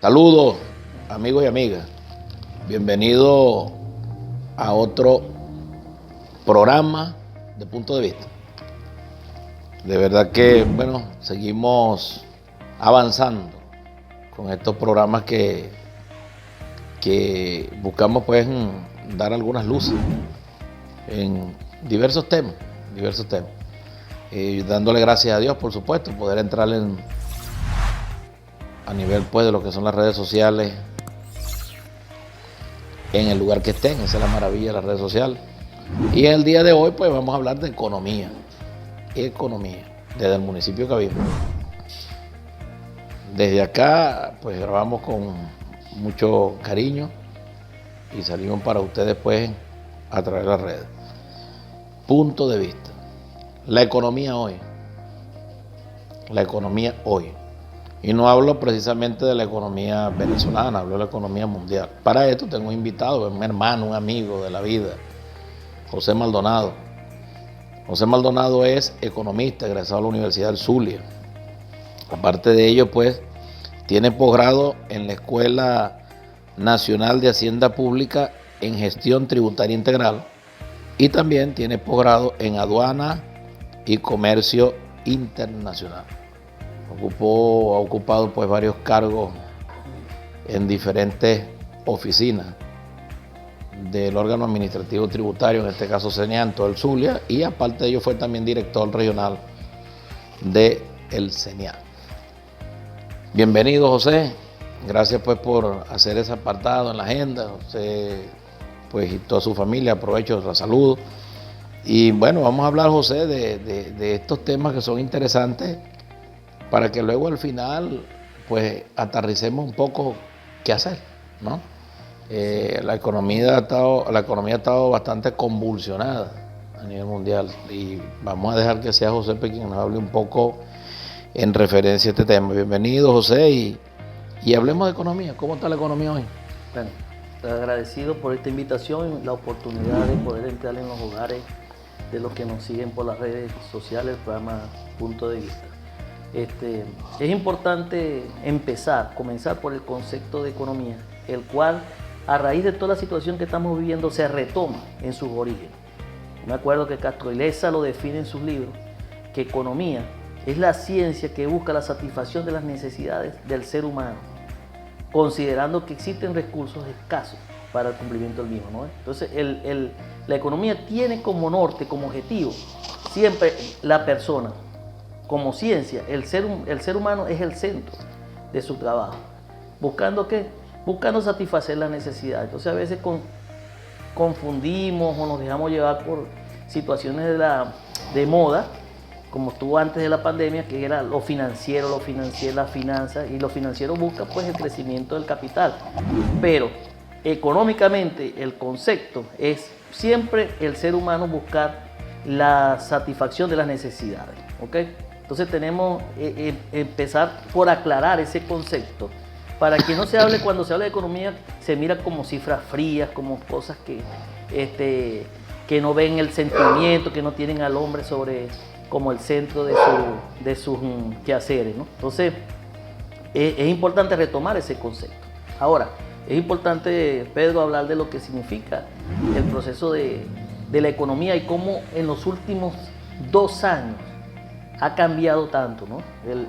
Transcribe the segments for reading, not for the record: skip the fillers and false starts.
Saludos, amigos y amigas. Bienvenido a otro programa de Punto de Vista. De verdad que, bueno, seguimos avanzando con estos programas que buscamos pues dar algunas luces en diversos temas. Dándole gracias a Dios, por supuesto, poder entrar a nivel pues de lo que son las redes sociales en el lugar que estén. Esa es la maravilla de las redes sociales. Y en el día de hoy pues vamos a hablar de economía desde el municipio de Cabima. Desde acá pues grabamos con mucho cariño y salimos para ustedes pues a través de las redes. Punto de Vista. La economía hoy. Y no hablo precisamente de la economía venezolana, hablo de la economía mundial. Para esto tengo invitado, un hermano, un amigo de la vida, José Maldonado. José Maldonado es economista, egresado a la Universidad del Zulia. Aparte de ello, pues, tiene posgrado en la Escuela Nacional de Hacienda Pública en Gestión Tributaria Integral y también tiene posgrado en Aduana y Comercio Internacional. Ha ocupado pues varios cargos en diferentes oficinas del órgano administrativo tributario, en este caso CENIAN, todo el Zulia, y aparte de ello fue también director regional del CENIAN. Bienvenido, José. Gracias pues por hacer ese apartado en la agenda. José pues y toda su familia, aprovecho, la saludo. Y bueno, vamos a hablar, José, de estos temas que son interesantes para que luego al final pues aterricemos un poco qué hacer, ¿no? La economía ha estado bastante convulsionada a nivel mundial y vamos a dejar que sea José quien nos hable un poco en referencia a este tema. Bienvenido, José, y hablemos de economía. ¿Cómo está la economía hoy? Bueno, agradecido por esta invitación y la oportunidad de poder entrar en los hogares de los que nos siguen por las redes sociales, el programa Punto de Vista. Es importante comenzar por el concepto de economía, el cual a raíz de toda la situación que estamos viviendo se retoma en sus orígenes. Me acuerdo que Castro Ileza lo define en sus libros, que economía es la ciencia que busca la satisfacción de las necesidades del ser humano, considerando que existen recursos escasos para el cumplimiento del mismo, ¿no? Entonces, la economía tiene como norte, como objetivo, siempre la persona. Como ciencia, el ser humano es el centro de su trabajo. ¿Buscando qué? Buscando satisfacer las necesidades. Entonces, a veces confundimos o nos dejamos llevar por situaciones de moda, como estuvo antes de la pandemia, que era lo financiero, las finanzas, y lo financiero busca pues el crecimiento del capital. Pero económicamente el concepto es siempre el ser humano buscar la satisfacción de las necesidades, ¿ok? Entonces tenemos que empezar por aclarar ese concepto, para que no se hable, cuando se habla de economía, se mira como cifras frías, como cosas que no ven el sentimiento, que no tienen al hombre como el centro de sus quehaceres, ¿no? Entonces, es importante retomar ese concepto. Ahora, es importante, Pedro, hablar de lo que significa el proceso de la economía y cómo en los últimos 2 años ha cambiado tanto, ¿no?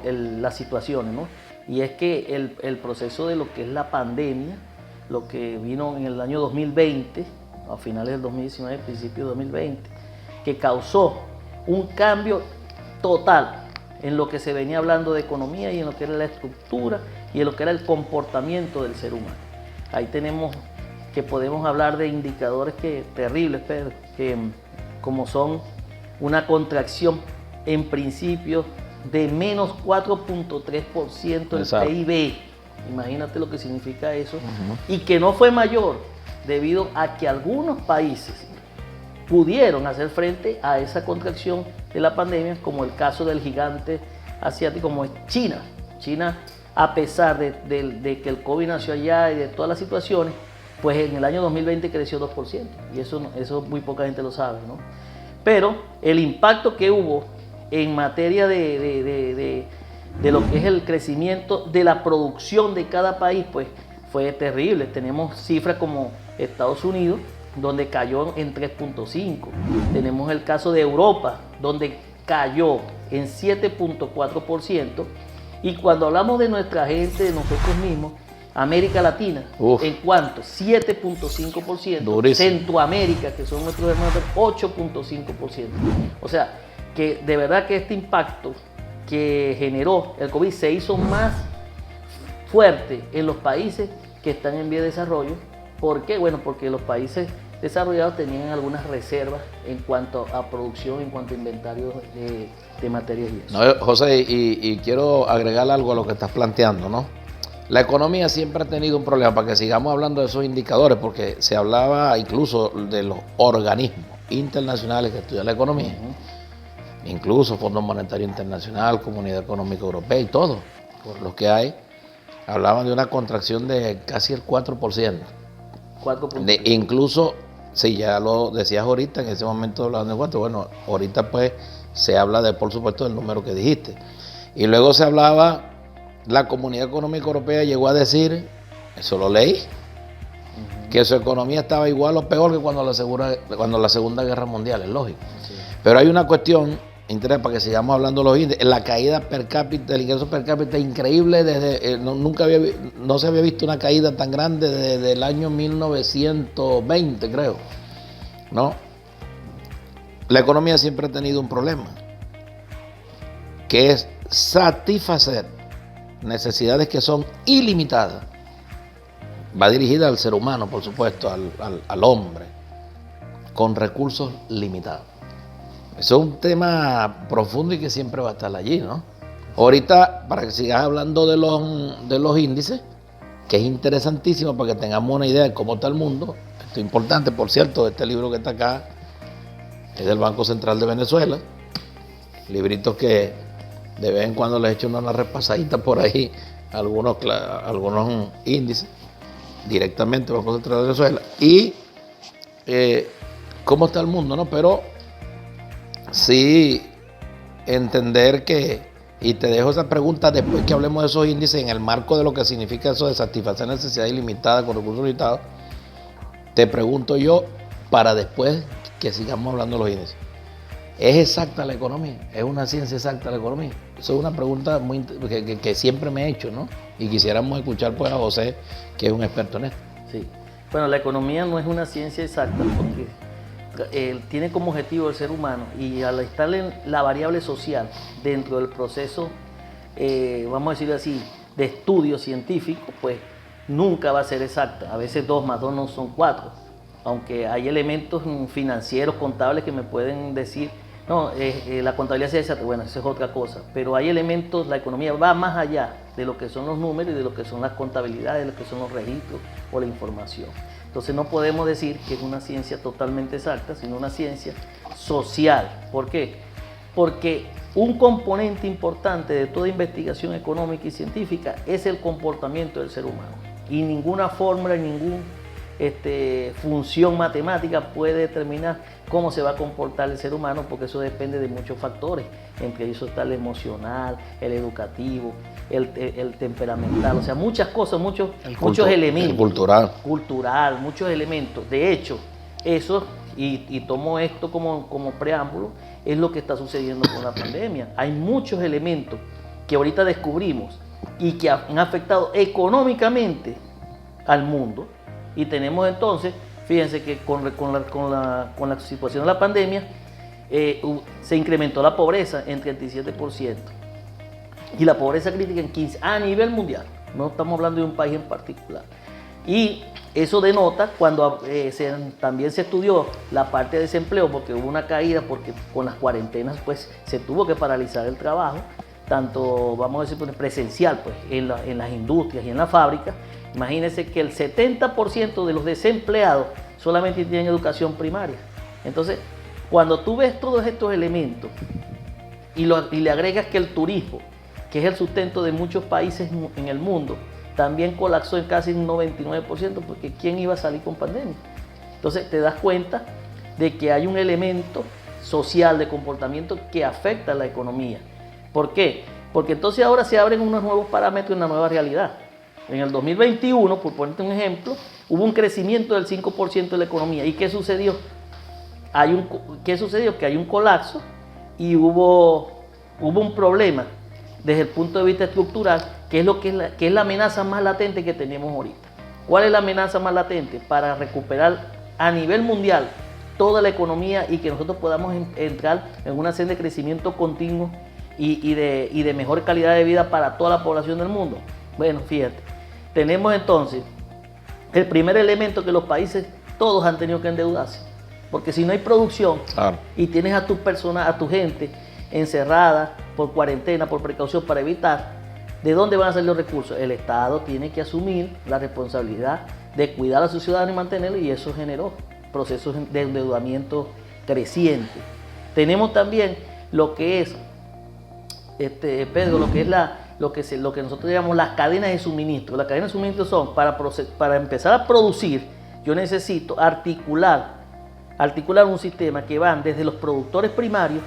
Las situaciones, ¿no? Y es que el proceso de lo que es la pandemia, lo que vino en el año 2020, a finales del 2019, principios de 2020, que causó un cambio total en lo que se venía hablando de economía y en lo que era la estructura y en lo que era el comportamiento del ser humano. Ahí podemos hablar de indicadores terribles, Pedro, que como son una contracción en principio de menos 4.3% del PIB. Imagínate lo que significa eso. Y que no fue mayor debido a que algunos países pudieron hacer frente a esa contracción de la pandemia, como el caso del gigante asiático como es China. China, a pesar de que el COVID nació allá y de todas las situaciones, pues en el año 2020 creció 2%. Y eso muy poca gente lo sabe, ¿no? Pero el impacto que hubo en materia de de lo que es el crecimiento de la producción de cada país, pues fue terrible. Tenemos cifras como Estados Unidos, donde cayó en 3.5. Tenemos el caso de Europa, donde cayó en 7.4%. Y cuando hablamos de nuestra gente, de nosotros mismos, América Latina, ¿en cuánto? 7.5%. Durísimo. Centroamérica, que son nuestros hermanos, 8.5%. O sea, que de verdad que este impacto que generó el COVID se hizo más fuerte en los países que están en vía de desarrollo. ¿Por qué? Bueno, porque los países desarrollados tenían algunas reservas en cuanto a producción, en cuanto a inventario de materias y eso. No, José, y quiero agregar algo a lo que estás planteando, ¿no? La economía siempre ha tenido un problema, para que sigamos hablando de esos indicadores, porque se hablaba incluso de los organismos internacionales que estudian la economía, incluso Fondo Monetario Internacional, Comunidad Económica Europea y todo, por lo que hay, hablaban de una contracción de casi el 4%. Incluso, sí, ya lo decías ahorita, en ese momento hablaban de 4%, bueno, ahorita pues se habla de, por supuesto, del número que dijiste. Y luego se hablaba, la Comunidad Económica Europea llegó a decir, eso lo leí, que su economía estaba igual o peor que cuando la Segunda Guerra Mundial, es lógico. Sí. Pero hay una cuestión, interés, para que sigamos hablando de los índices, la caída per cápita, el ingreso per cápita es increíble, desde no se había visto una caída tan grande desde el año 1920, creo, ¿no? La economía siempre ha tenido un problema, que es satisfacer necesidades que son ilimitadas. Va dirigida al ser humano, por supuesto, al hombre, con recursos limitados. Eso es un tema profundo y que siempre va a estar allí, ¿no? Ahorita, para que sigas hablando de los índices, que es interesantísimo para que tengamos una idea de cómo está el mundo. Esto es importante, por cierto, este libro que está acá es del Banco Central de Venezuela. Libritos que de vez en cuando les echo una repasadita por ahí, algunos índices, directamente del Banco Central de Venezuela. Y cómo está el mundo, ¿no? Pero sí entender que, y te dejo esa pregunta después que hablemos de esos índices, en el marco de lo que significa eso de satisfacer necesidades ilimitadas con recursos limitados, te pregunto yo, para después que sigamos hablando de los índices, ¿es exacta la economía? ¿Es una ciencia exacta la economía? Eso es una pregunta que siempre me he hecho, ¿no? Y quisiéramos escuchar pues a José, que es un experto en esto. Sí. Bueno, la economía no es una ciencia exacta porque tiene como objetivo el ser humano, y al estar en la variable social dentro del proceso, vamos a decirlo así, de estudio científico, pues nunca va a ser exacta. A veces 2 más 2 no son 4, aunque hay elementos financieros, contables que me pueden decir, no, la contabilidad es exacta, bueno, eso es otra cosa, pero hay elementos, la economía va más allá de lo que son los números y de lo que son las contabilidades, de lo que son los registros o la información. Entonces no podemos decir que es una ciencia totalmente exacta, sino una ciencia social. ¿Por qué? Porque un componente importante de toda investigación económica y científica es el comportamiento del ser humano. Y ninguna fórmula, ninguna función matemática puede determinar cómo se va a comportar el ser humano, porque eso depende de muchos factores. Entre ellos está el emocional, el educativo, el temperamental, o sea, muchas cosas, muchos elementos. El cultural, muchos elementos. De hecho, eso, y tomo esto como preámbulo, es lo que está sucediendo con la pandemia. Hay muchos elementos que ahorita descubrimos y que han afectado económicamente al mundo. Y tenemos entonces, fíjense que con la situación de la pandemia, se incrementó la pobreza en 37%. Y la pobreza crítica en 15% a nivel mundial. No estamos hablando de un país en particular. Y eso denota cuando también se estudió la parte de desempleo, porque hubo una caída, porque con las cuarentenas pues se tuvo que paralizar el trabajo, tanto, vamos a decir, presencial, pues en las industrias y en las fábricas. Imagínense que el 70% de los desempleados solamente tienen educación primaria. Entonces, cuando tú ves todos estos elementos y le agregas que el turismo, que es el sustento de muchos países en el mundo, también colapsó en casi un 99%, porque ¿quién iba a salir con pandemia? Entonces te das cuenta de que hay un elemento social de comportamiento que afecta a la economía. ¿Por qué? Porque entonces ahora se abren unos nuevos parámetros en una nueva realidad. En el 2021, por ponerte un ejemplo, hubo un crecimiento del 5% de la economía. ¿Y qué sucedió? ¿Qué sucedió? Que hay un colapso y hubo un problema desde el punto de vista estructural, que es la amenaza más latente que tenemos ahorita. ¿Cuál es la amenaza más latente? Para recuperar a nivel mundial toda la economía y que nosotros podamos entrar en una senda de crecimiento continuo y de mejor calidad de vida para toda la población del mundo. Bueno, fíjate, tenemos entonces el primer elemento, que los países todos han tenido que endeudarse, porque si no hay producción, claro, y tienes a tus personas, a tu gente encerrada por cuarentena, por precaución, para evitar, ¿de dónde van a salir los recursos? El Estado tiene que asumir la responsabilidad de cuidar a sus ciudadanos y mantenerlos, y eso generó procesos de endeudamiento creciente. Tenemos también lo que es, Pedro, lo que nosotros llamamos las cadenas de suministro. Las cadenas de suministro son, para empezar a producir, yo necesito articular un sistema que van desde los productores primarios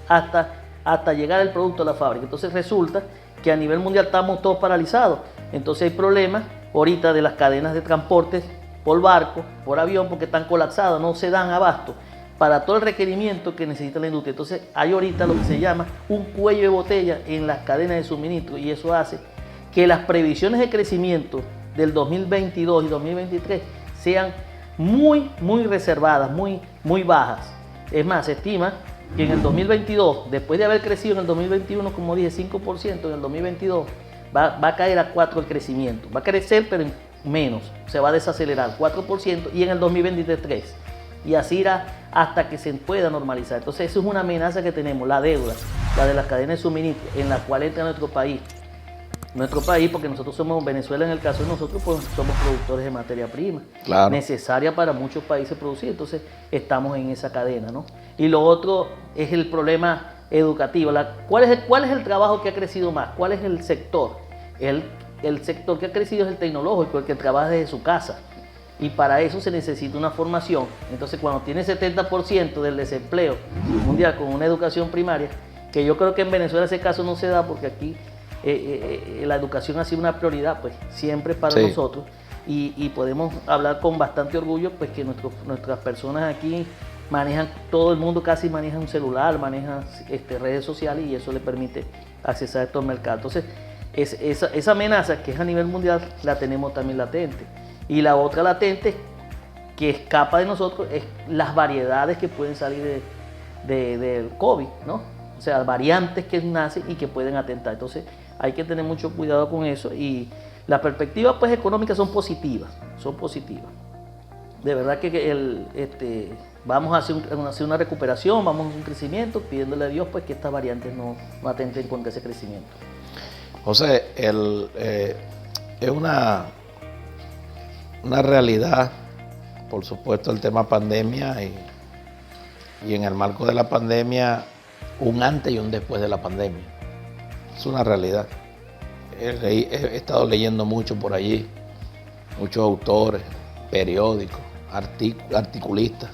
hasta llegar el producto a la fábrica. Entonces resulta que a nivel mundial estamos todos paralizados. Entonces hay problemas ahorita de las cadenas de transporte por barco, por avión, porque están colapsadas, no se dan abasto para todo el requerimiento que necesita la industria. Entonces hay ahorita lo que se llama un cuello de botella en las cadenas de suministro, y eso hace que las previsiones de crecimiento del 2022 y 2023 sean muy reservadas, muy bajas. Es más, se estima que en el 2022, después de haber crecido en el 2021, como dije, 5%, en el 2022 va a caer a 4% el crecimiento. Va a crecer, pero menos, se va a desacelerar, 4%, y en el 2023 3%. Y así irá hasta que se pueda normalizar. Entonces, eso es una amenaza que tenemos, la deuda, la de las cadenas de suministro, en la cual entra nuestro país, porque nosotros somos, Venezuela en el caso de nosotros, pues somos productores de materia prima, claro, necesaria para muchos países producir. Entonces estamos en esa cadena, ¿no? Y lo otro es el problema educativo. ¿Cuál es el trabajo que ha crecido más? ¿Cuál es el sector? El sector que ha crecido es el tecnológico, el que trabaja desde su casa, y para eso se necesita una formación. Entonces, cuando tiene 70% del desempleo mundial con una educación primaria, que yo creo que en Venezuela ese caso no se da, porque aquí la educación ha sido una prioridad, pues siempre para nosotros, y podemos hablar con bastante orgullo, pues que nuestras personas aquí manejan, todo el mundo casi maneja un celular, maneja redes sociales, y eso le permite accesar a estos mercados. Entonces, esa amenaza que es a nivel mundial la tenemos también latente. Y la otra latente que escapa de nosotros es las variedades que pueden salir del COVID, ¿no? O sea, variantes que nacen y que pueden atentar. Entonces, hay que tener mucho cuidado con eso, y las perspectivas, pues, económicas son positivas. De verdad que vamos a hacer una recuperación, vamos a hacer un crecimiento, pidiéndole a Dios, pues, que estas variantes no atenten contra ese crecimiento. José, es una realidad, por supuesto, el tema pandemia, y en el marco de la pandemia, un antes y un después de la pandemia. Es una realidad. He estado leyendo mucho por allí, muchos autores, periódicos, articulistas,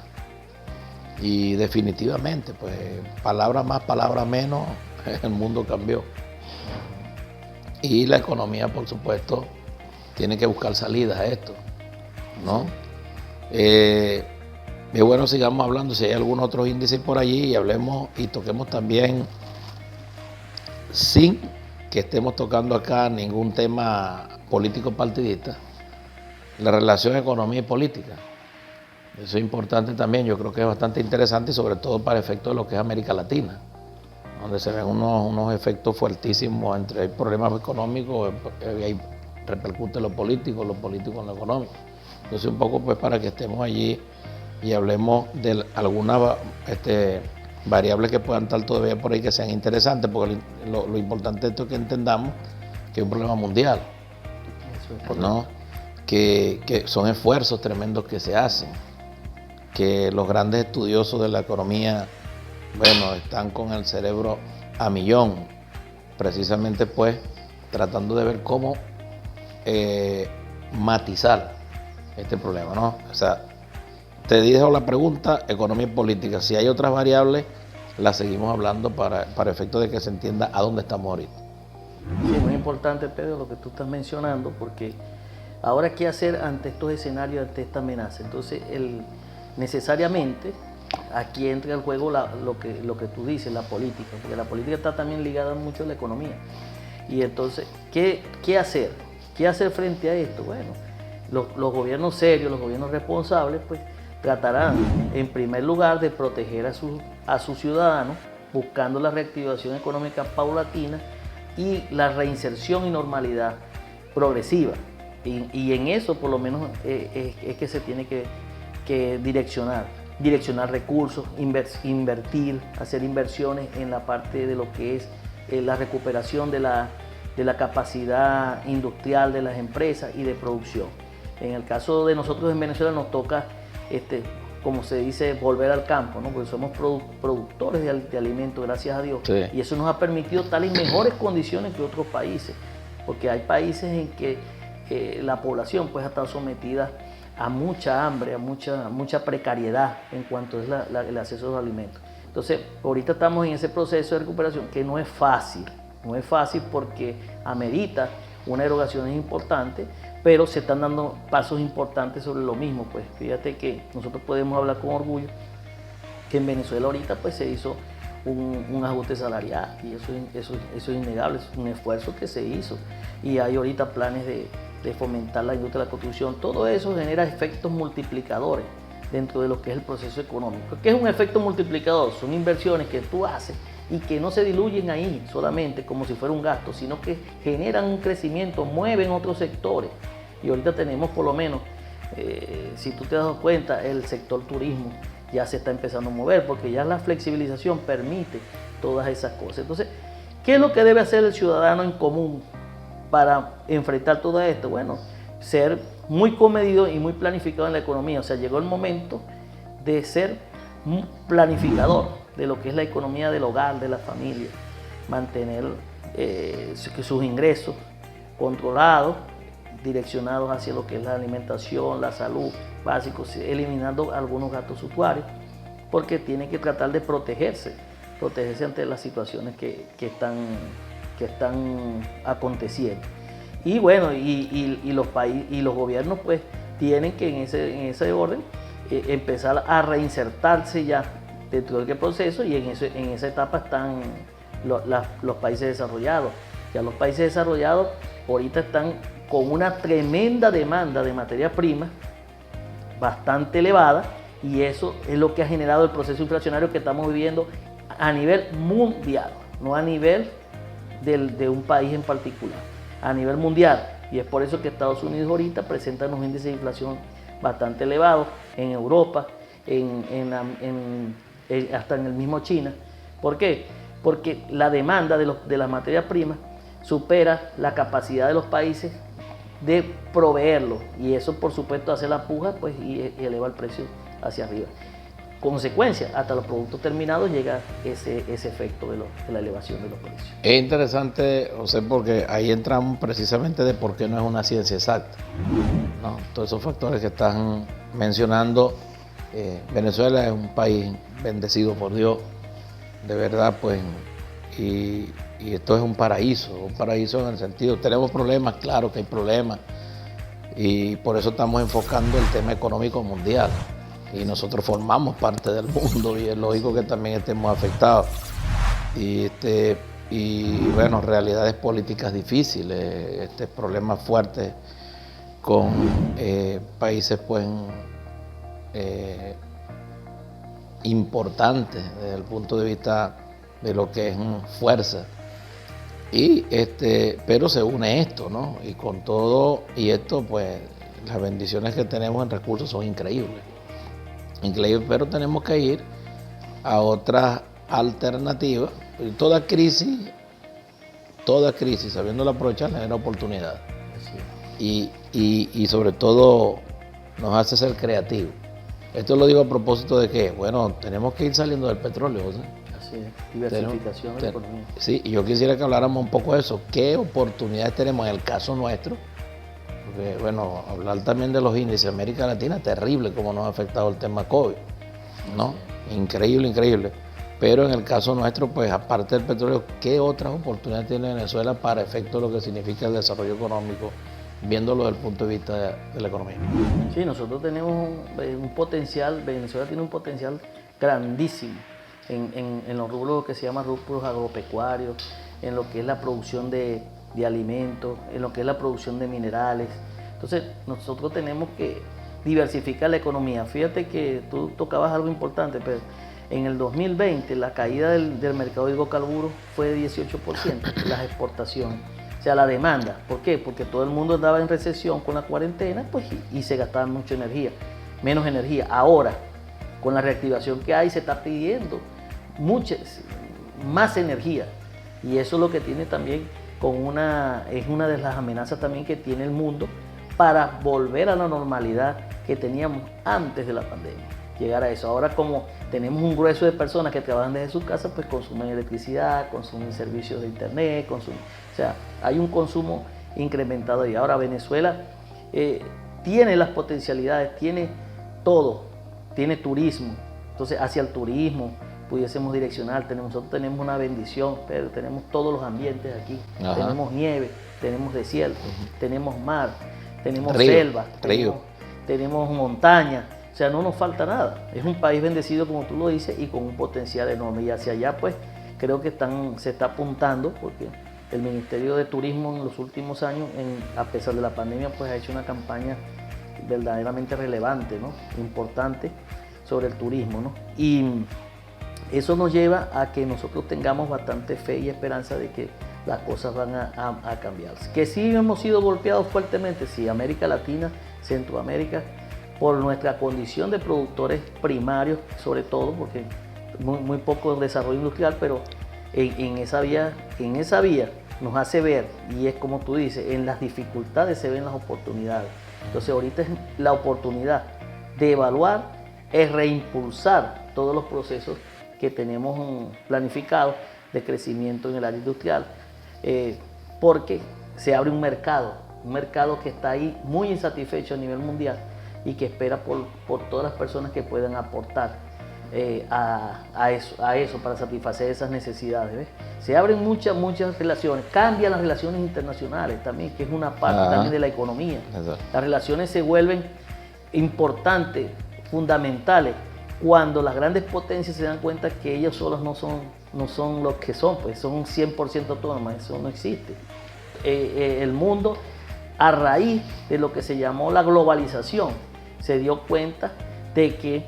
y definitivamente, pues, palabras más, palabras menos, el mundo cambió. Y la economía, por supuesto, tiene que buscar salidas a esto, ¿no? Es bueno, sigamos hablando, si hay algún otro índice por allí, y hablemos y toquemos también, sin que estemos tocando acá ningún tema político partidista, la relación economía y política. Eso es importante también, yo creo que es bastante interesante, y sobre todo para efectos de lo que es América Latina, donde se ven unos efectos fuertísimos, hay problemas económicos, hay repercute en lo político en lo económico. Entonces, un poco, pues, para que estemos allí y hablemos de algunas variables que puedan estar todavía por ahí, que sean interesantes, porque lo importante es que entendamos que es un problema mundial, ¿no? Que son esfuerzos tremendos que se hacen, que los grandes estudiosos de la economía, bueno, están con el cerebro a millón, precisamente, pues, tratando de ver cómo matizar este problema, ¿no? O sea, te dejo la pregunta, economía y política. Si hay otras variables, las seguimos hablando para efecto de que se entienda a dónde estamos ahorita. Sí, muy importante, Pedro, lo que tú estás mencionando, porque ahora qué hacer ante estos escenarios, ante esta amenaza. Entonces, necesariamente aquí entra el juego lo que tú dices, la política, porque la política está también ligada mucho a la economía. Y entonces, ¿qué hacer? ¿Qué hacer frente a esto? Bueno, los gobiernos serios, los gobiernos responsables, pues tratarán en primer lugar de proteger a sus ciudadanos, buscando la reactivación económica paulatina y la reinserción y normalidad progresiva. Y en eso por lo menos es que se tiene que direccionar recursos, invertir, hacer inversiones en la parte de lo que es la recuperación de la capacidad industrial de las empresas y de producción. En el caso de nosotros en Venezuela nos toca, como se dice, volver al campo, ¿no? Porque somos productores de alimentos, gracias a Dios. Sí. Y eso nos ha permitido estar en mejores condiciones que otros países, porque hay países en que la población pues ha estado sometida a mucha hambre, a mucha precariedad en cuanto es el acceso a los alimentos. Entonces, ahorita estamos en ese proceso de recuperación que no es fácil porque amerita una erogación importante, pero se están dando pasos importantes sobre lo mismo. Pues fíjate que nosotros podemos hablar con orgullo que en Venezuela ahorita pues se hizo un ajuste salarial, y eso es innegable, es un esfuerzo que se hizo, y hay ahorita planes de fomentar la industria de la construcción. Todo eso genera efectos multiplicadores dentro de lo que es el proceso económico. ¿Qué es un efecto multiplicador? Son inversiones que tú haces y que no se diluyen ahí solamente como si fuera un gasto, sino que generan un crecimiento, mueven otros sectores. Y ahorita tenemos por lo menos, si tú te has dado cuenta, el sector turismo ya se está empezando a mover, porque ya la flexibilización permite todas esas cosas. Entonces, ¿qué es lo que debe hacer el ciudadano en común para enfrentar todo esto? Bueno, ser muy comedido y muy planificado en la economía. O sea, llegó el momento de ser un planificador de lo que es la economía del hogar, de la familia, mantener sus ingresos controlados, direccionados hacia lo que es la alimentación, la salud, básicos, eliminando algunos gastos suntuarios, porque tiene que tratar de protegerse ante las situaciones que están aconteciendo. Y bueno, los gobiernos pues tienen que en ese orden empezar a reinsertarse ya dentro del proceso, y en esa etapa están los países desarrollados. Ya los países desarrollados ahorita están con una tremenda demanda de materia prima bastante elevada, y eso es lo que ha generado el proceso inflacionario que estamos viviendo a nivel mundial, no a nivel de un país en particular, a nivel mundial. Y es por eso que Estados Unidos ahorita presenta unos índices de inflación bastante elevados, en Europa, hasta en el mismo China. ¿Por qué? Porque la demanda de las materias primas supera la capacidad de los países de proveerlo, y eso por supuesto hace la puja pues, y eleva el precio hacia arriba. Consecuencia, hasta los productos terminados llega ese efecto de la elevación de los precios. Es interesante, José, porque ahí entramos precisamente de por qué no es una ciencia exacta, ¿no? Todos esos factores que están mencionando. Venezuela es un país bendecido por Dios, de verdad, pues, y esto es un paraíso en el sentido, tenemos problemas, claro que hay problemas, y por eso estamos enfocando el tema económico mundial, y nosotros formamos parte del mundo, y es lógico que también estemos afectados, y bueno, realidades políticas difíciles, problemas fuertes con países pues importantes desde el punto de vista de lo que es fuerza. Y pero se une esto, ¿no? Y con todo y esto, pues las bendiciones que tenemos en recursos son increíbles, pero tenemos que ir a otras alternativas. Toda crisis, sabiéndola aprovechar, genera oportunidad. Y sobre todo nos hace ser creativos. Esto lo digo a propósito de que, bueno, tenemos que ir saliendo del petróleo, ¿sí? Así es, diversificación de la economía. Sí, y yo quisiera que habláramos un poco de eso. ¿Qué oportunidades tenemos en el caso nuestro? Porque, bueno, hablar también de los índices de América Latina, terrible cómo nos ha afectado el tema COVID, ¿no? Increíble. Pero en el caso nuestro, pues aparte del petróleo, ¿qué otras oportunidades tiene Venezuela para efecto de lo que significa el desarrollo económico, viéndolo desde el punto de vista de la economía? Sí, nosotros tenemos un potencial, Venezuela tiene un potencial grandísimo en los rubros que se llaman rubros agropecuarios, en lo que es la producción de alimentos, en lo que es la producción de minerales. Entonces, nosotros tenemos que diversificar la economía. Fíjate que tú tocabas algo importante, pero en el 2020 la caída del mercado de hidrocarburos fue de 18%, las exportaciones. O sea, la demanda. ¿Por qué? Porque todo el mundo andaba en recesión con la cuarentena, pues, y se gastaba mucha energía, menos energía. Ahora, con la reactivación que hay, se está pidiendo más energía. Y eso es lo que tiene también es una de las amenazas también que tiene el mundo para volver a la normalidad que teníamos antes de la pandemia. Llegar a eso. Ahora, como tenemos un grueso de personas que trabajan desde sus casas, pues consumen electricidad, consumen servicios de internet, o sea, hay un consumo incrementado. Y ahora Venezuela tiene las potencialidades, tiene todo, tiene turismo. Entonces, hacia el turismo pudiésemos direccionar. Nosotros tenemos una bendición, pero tenemos todos los ambientes aquí. Ajá. Tenemos nieve, tenemos desierto, tenemos mar, tenemos selva, tenemos montaña. O sea, no nos falta nada. Es un país bendecido, como tú lo dices, y con un potencial enorme. Y hacia allá, pues, creo que se está apuntando, porque el Ministerio de Turismo en los últimos años, a pesar de la pandemia, pues ha hecho una campaña verdaderamente relevante, ¿no? Importante sobre el turismo, ¿no? Y eso nos lleva a que nosotros tengamos bastante fe y esperanza de que las cosas van a cambiar. Que sí hemos sido golpeados fuertemente, sí, América Latina, Centroamérica, por nuestra condición de productores primarios, sobre todo, porque muy poco desarrollo industrial, pero en esa vía nos hace ver, y es como tú dices, en las dificultades se ven las oportunidades. Entonces ahorita es la oportunidad de evaluar, es reimpulsar todos los procesos que tenemos planificados de crecimiento en el área industrial, porque se abre un mercado que está ahí muy insatisfecho a nivel mundial y que espera por todas las personas que puedan aportar a eso para satisfacer esas necesidades. ¿Ves? Se abren muchas relaciones, cambian las relaciones internacionales también, que es una parte también de la economía. Exacto. Las relaciones se vuelven importantes, fundamentales, cuando las grandes potencias se dan cuenta que ellas solas no son lo que son, pues son 100% autónomas, eso no existe. El mundo, a raíz de lo que se llamó la globalización, se dio cuenta de que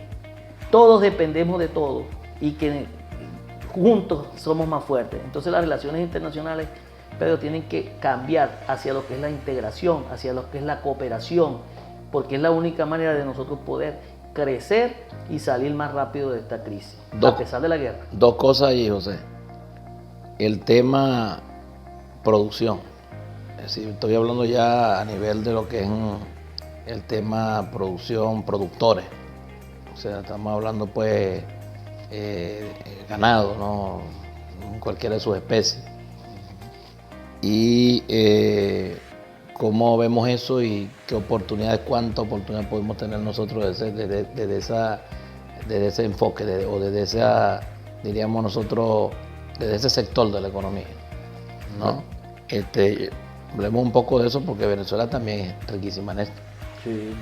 todos dependemos de todos y que juntos somos más fuertes. Entonces las relaciones internacionales, Pedro, tienen que cambiar hacia lo que es la integración, hacia lo que es la cooperación, porque es la única manera de nosotros poder crecer y salir más rápido de esta crisis, a pesar de la guerra. Dos cosas allí, José. El tema producción. Es decir, estoy hablando ya a nivel de lo que es el tema producción, productores. O sea, estamos hablando pues ganado, ¿no? Cualquiera de sus especies. Y cómo vemos eso y qué oportunidades, cuántas oportunidades podemos tener nosotros desde ese enfoque, o desde esa, diríamos nosotros, desde ese sector de la economía, ¿no? Hablemos un poco de eso porque Venezuela también es riquísima en esto. Sí,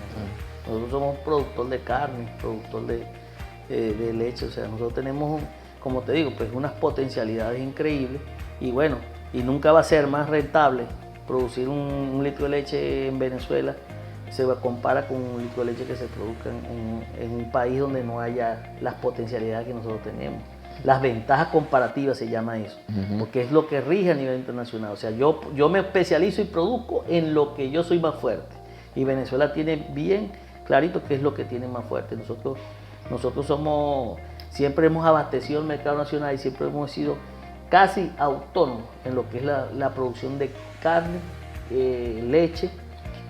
nosotros somos productor de carne, productor de leche, o sea, nosotros tenemos, como te digo, pues unas potencialidades increíbles y bueno, y nunca va a ser más rentable producir un litro de leche en Venezuela, se compara con un litro de leche que se produzca en un país donde no haya las potencialidades que nosotros tenemos. Las ventajas comparativas se llama eso, porque es lo que rige a nivel internacional. O sea, yo me especializo y produzco en lo que yo soy más fuerte. Y Venezuela tiene bien clarito qué es lo que tiene más fuerte. Nosotros siempre hemos abastecido el mercado nacional y siempre hemos sido casi autónomos en lo que es la producción de carne, leche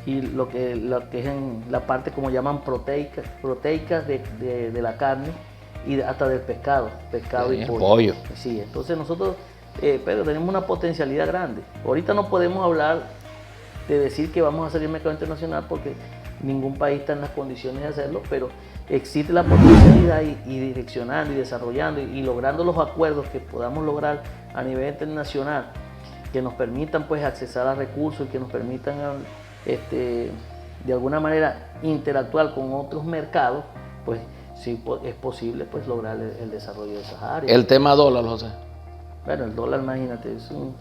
y lo que es en la parte como llaman proteicas de la carne y hasta del pescado y pollo. Sí, entonces nosotros, pero tenemos una potencialidad grande. Ahorita no podemos hablar de decir que vamos a salir al mercado internacional porque ningún país está en las condiciones de hacerlo, pero existe la potencialidad y direccionando y desarrollando y logrando los acuerdos que podamos lograr a nivel internacional que nos permitan pues accesar a recursos y que nos permitan de alguna manera interactuar con otros mercados, pues sí es posible pues lograr el desarrollo de esas áreas. El tema dólar, José. Bueno, el dólar, imagínate, es un...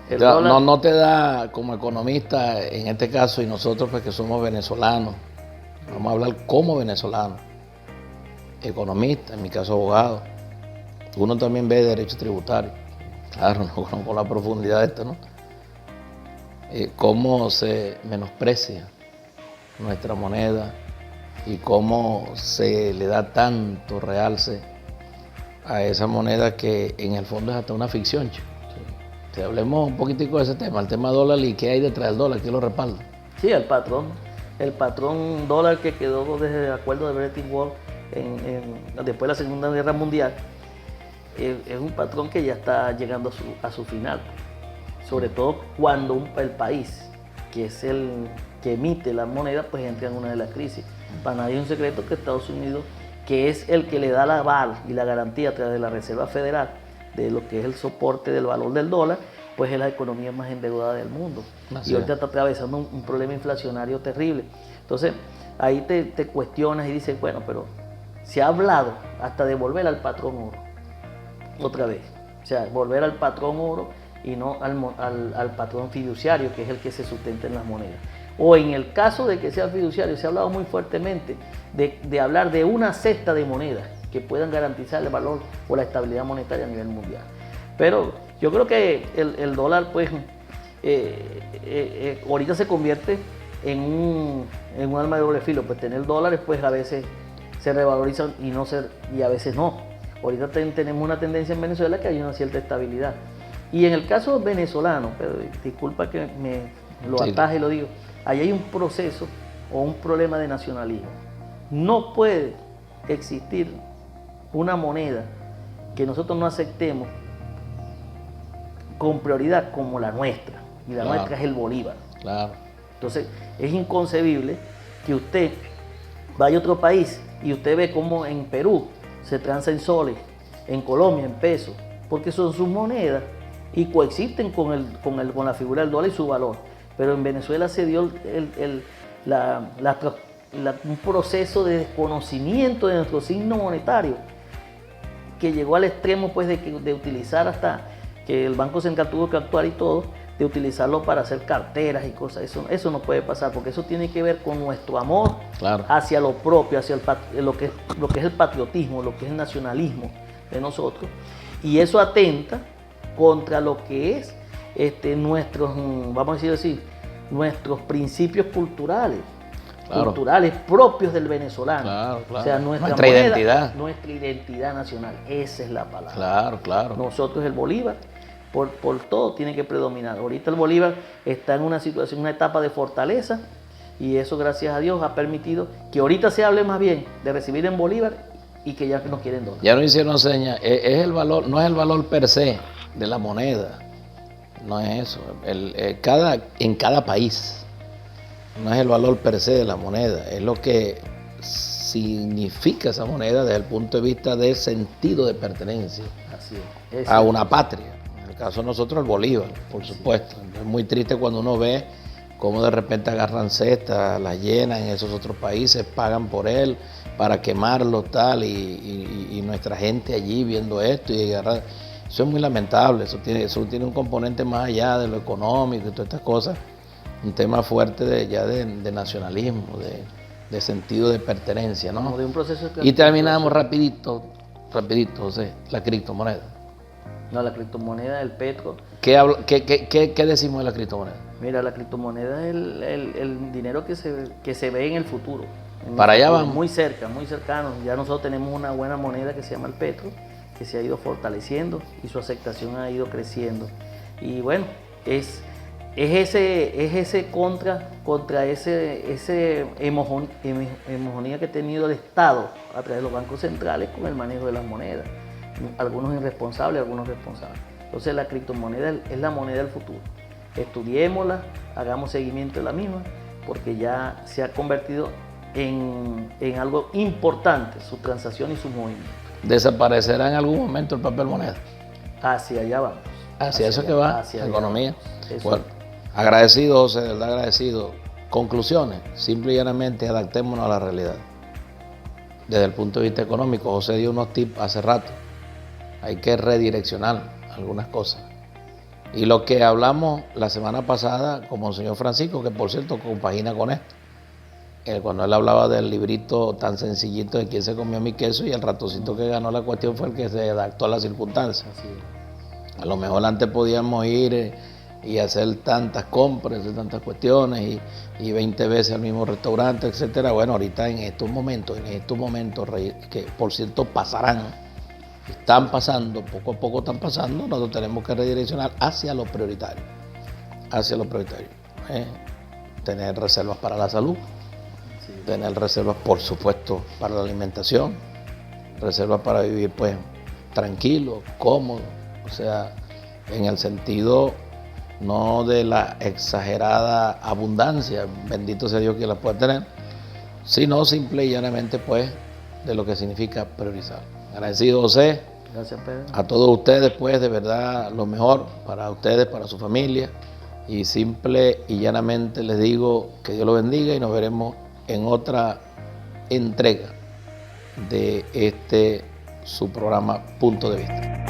no te da como economista, en este caso, y nosotros pues que somos venezolanos, vamos a hablar como venezolanos, economista, en mi caso abogado, uno también ve derecho tributario, claro, no conozco la profundidad de esto, ¿no? Cómo se menosprecia nuestra moneda y cómo se le da tanto realce a esa moneda que en el fondo es hasta una ficción, chico. Sí. Hablemos un poquitico de ese tema, el tema dólar y qué hay detrás del dólar, ¿qué lo respalda? Sí, el patrón dólar que quedó desde el acuerdo de Bretton Woods después de la Segunda Guerra Mundial, es un patrón que ya está llegando a su final, sobre todo cuando el país, que es el que emite la moneda, pues entra en una de las crisis. Para nadie es un secreto que Estados Unidos, que es el que le da la aval y la garantía a través de la Reserva Federal de lo que es el soporte del valor del dólar, pues es la economía más endeudada del mundo. Así y ahorita está atravesando un problema inflacionario terrible. Entonces, ahí te cuestionas y dices, bueno, pero se ha hablado hasta de volver al patrón oro, otra vez. O sea, volver al patrón oro y no al patrón fiduciario, que es el que se sustenta en las monedas. O en el caso de que sea fiduciario, se ha hablado muy fuertemente de hablar de una cesta de monedas que puedan garantizar el valor o la estabilidad monetaria a nivel mundial. Pero yo creo que el dólar, pues, ahorita se convierte en un arma de doble filo. Pues tener dólares, pues a veces se revalorizan y a veces no. Ahorita tenemos una tendencia en Venezuela que hay una cierta estabilidad. Y en el caso venezolano, pero disculpa que me lo ataje y lo digo, ahí hay un proceso o un problema de nacionalismo. No puede existir una moneda que nosotros no aceptemos con prioridad como la nuestra, y la nuestra es el bolívar. Claro. Entonces, es inconcebible que usted vaya a otro país y usted ve cómo en Perú se transa en soles, en Colombia en pesos, porque son sus monedas y coexisten con la figura del dólar y su valor. Pero en Venezuela se dio un proceso de desconocimiento de nuestro signo monetario que llegó al extremo pues de utilizar hasta que el Banco Central tuvo que actuar y todo, de utilizarlo para hacer carteras y cosas. Eso no puede pasar porque eso tiene que ver con nuestro amor hacia lo propio, hacia lo que es el patriotismo, lo que es el nacionalismo de nosotros. Y eso atenta contra lo que es nuestros, vamos a decir así, nuestros principios culturales. Culturales propios del venezolano. Claro. O sea, nuestra identidad. Nuestra identidad nacional. Esa es la palabra. Claro. Nosotros el bolívar, por todo, tiene que predominar. Ahorita el bolívar está en una situación, una etapa de fortaleza, y eso, gracias a Dios, ha permitido que ahorita se hable más bien de recibir en bolívar y que ya no quieren dólar. Ya no hicieron señas. Es el valor, no es el valor per se de la moneda. No es eso. En cada país. No es el valor per se de la moneda, es lo que significa esa moneda desde el punto de vista del sentido de pertenencia. Así es. A una patria. En el caso de nosotros, el bolívar, por supuesto. Es muy triste cuando uno ve cómo de repente agarran cestas, las llenan en esos otros países, pagan por él para quemarlo, tal, y nuestra gente allí viendo esto y agarrar. Eso es muy lamentable, eso tiene un componente más allá de lo económico y todas estas cosas. Un tema fuerte de nacionalismo, de sentido de pertenencia, ¿no? Como de un proceso y terminamos rapidito, José, la criptomoneda. No, la criptomoneda, el petro. ¿Qué decimos de la criptomoneda? Mira, la criptomoneda es el dinero que se ve en el futuro. Para allá vamos. Muy cerca, muy cercano. Ya nosotros tenemos una buena moneda que se llama el petro, que se ha ido fortaleciendo y su aceptación ha ido creciendo. Y bueno, es ese contra ese hegemonía que ha tenido el Estado a través de los bancos centrales con el manejo de las monedas. Algunos irresponsables, algunos responsables. Entonces la criptomoneda es la moneda del futuro. estudiémosla, hagamos seguimiento de la misma, porque ya se ha convertido en algo importante su transacción y su movimiento. ¿Desaparecerá en algún momento el papel moneda? Hacia allá vamos. Hacia eso que va la economía. Eso. Bueno, agradecido, José, de verdad agradecido. Conclusiones, simple y llanamente adaptémonos a la realidad. Desde el punto de vista económico, José dio unos tips hace rato. Hay que redireccionar algunas cosas. Y lo que hablamos la semana pasada con Monseñor Francisco, que por cierto compagina con esto, cuando él hablaba del librito tan sencillito de quién se comió mi queso, y el ratoncito que ganó la cuestión fue el que se adaptó a las circunstancias. Así es. A lo mejor antes podíamos ir y hacer tantas compras, hacer tantas cuestiones y 20 veces al mismo restaurante, etcétera. Bueno, ahorita en estos momentos que por cierto pasarán, están pasando, poco a poco están pasando, nosotros tenemos que redireccionar hacia lo prioritario. Tener reservas para la salud, tener reservas, por supuesto, para la alimentación, reservas para vivir pues tranquilo, cómodo, o sea, en el sentido no de la exagerada abundancia, bendito sea Dios que la pueda tener, sino simple y llanamente pues de lo que significa priorizar. Agradecido, José. Gracias, Pedro. A todos ustedes pues de verdad lo mejor para ustedes, para su familia, y simple y llanamente les digo que Dios los bendiga y nos veremos en otra entrega de su programa Punto de Vista.